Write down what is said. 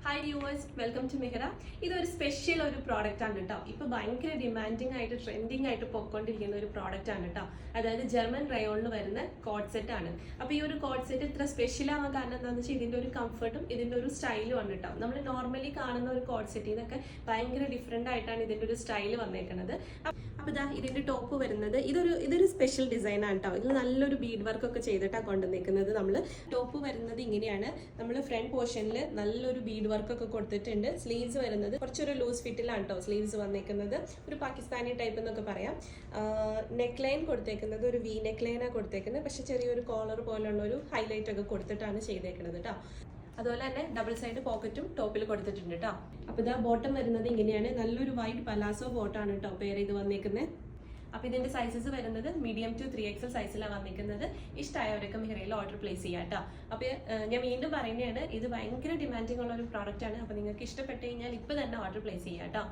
Hi viewers, welcome to Mihara. ഇതൊരു special ഒരു product ആണ് കേട്ടോ. ഇപ്പൊ ഭയങ്കര ഡിമാൻഡിങ് ആയിട്ട് ട്രെൻഡിങ് ആയിട്ട് പോയിക്കൊണ്ടിരിക്കുന്ന ഒരു പ്രോഡക്റ്റ് ആണ് കേട്ടോ. അതായത് ജർമ്മൻ റയോണിൽ വരുന്ന കോഡ് സെറ്റ് ആണ്. അപ്പൊ ഈ ഒരു കോഡ് സെറ്റ് ഇത്ര സ്പെഷ്യൽ ആവാൻ കാരണം എന്താണെന്ന് വെച്ചാൽ ഇതിന്റെ ഒരു കംഫർട്ടും ഇതിന്റെ ഒരു സ്റ്റൈലും ആണ് കേട്ടോ. നമ്മൾ നോർമലി കാണുന്ന ഒരു കോഡ് സെറ്റിൽ നിന്നൊക്കെ ഭയങ്കര ഡിഫറെന്റ് ആയിട്ടാണ് ഇതിന്റെ ഒരു സ്റ്റൈൽ വന്നേക്കുന്നത്. അപ്പൊ ഇതാ ഇതിന്റെ ടോപ്പ് വരുന്നത് ഇതൊരു സ്പെഷ്യൽ ഡിസൈൻ ആണ് കേട്ടോ. ഇതിൽ നല്ലൊരു ബീഡ് വർക്ക് ഒക്കെ ചെയ്തിട്ടാണ് കൊണ്ടുവന്നിരിക്കുന്നത്. നമ്മൾ ടോപ്പ് വരുന്നത് ഇങ്ങനെയാണ്. നമ്മൾ ഫ്രണ്ട് പോർഷനിൽ നല്ലൊരു ബീഡ് വർക്ക് ഒക്കെ കൊടുത്തിട്ടുണ്ട്. സ്ലീവ്സ് വരുന്നത് കുറച്ചൊരു ലൂസ് ഫിറ്റിലാണ് കേട്ടോ സ്ലീവ്സ് വന്നേക്കുന്നത്. ഒരു പാകിസ്ഥാനി ടൈപ്പ് എന്നൊക്കെ പറയാം. നെക്ക് ലൈൻ കൊടുത്തേക്കുന്നത് ഒരു വി നെക്ക് ലൈനാണ് കൊടുത്തേക്കുന്നത്. പക്ഷെ ചെറിയൊരു കോളർ പോലുള്ള ഒരു ഹൈലൈറ്റ് ഒക്കെ കൊടുത്തിട്ടാണ് ചെയ്തേക്കുന്നത് കേട്ടോ. അതുപോലെ തന്നെ ഡബിൾ സൈഡ് പോക്കറ്റും ടോപ്പിൽ കൊടുത്തിട്ടുണ്ട് കേട്ടോ. അപ്പൊ ഇതാ ബോട്ടം വരുന്നത് ഇങ്ങനെയാണ്. നല്ലൊരു വൈറ്റ് പലാസോ ബോട്ടാണ് കേട്ടോ പേര് ഇത് വന്നേക്കുന്നത്. അപ്പൊ ഇതിന്റെ സൈസസ് വരുന്നത് മീഡിയം ടു 3XL സൈസിലാണ് വന്നിരിക്കുന്നത്. ഇഷ്ടമായവരൊക്കെ മിഹറയിൽ ഓർഡർ പ്ലേസ് ചെയ്യാം കേട്ടോ. അപ്പൊ ഞാൻ വീണ്ടും പറയുന്നതാണ്, ഇത് ഭയങ്കര ഡിമാൻഡിങ് ഉള്ള ഒരു പ്രോഡക്റ്റ് ആണ്. അപ്പൊ നിങ്ങൾക്ക് ഇഷ്ടപ്പെട്ട് കഴിഞ്ഞാൽ ഇപ്പൊ തന്നെ ഓർഡർ പ്ലേസ് ചെയ്യാം കേട്ടോ.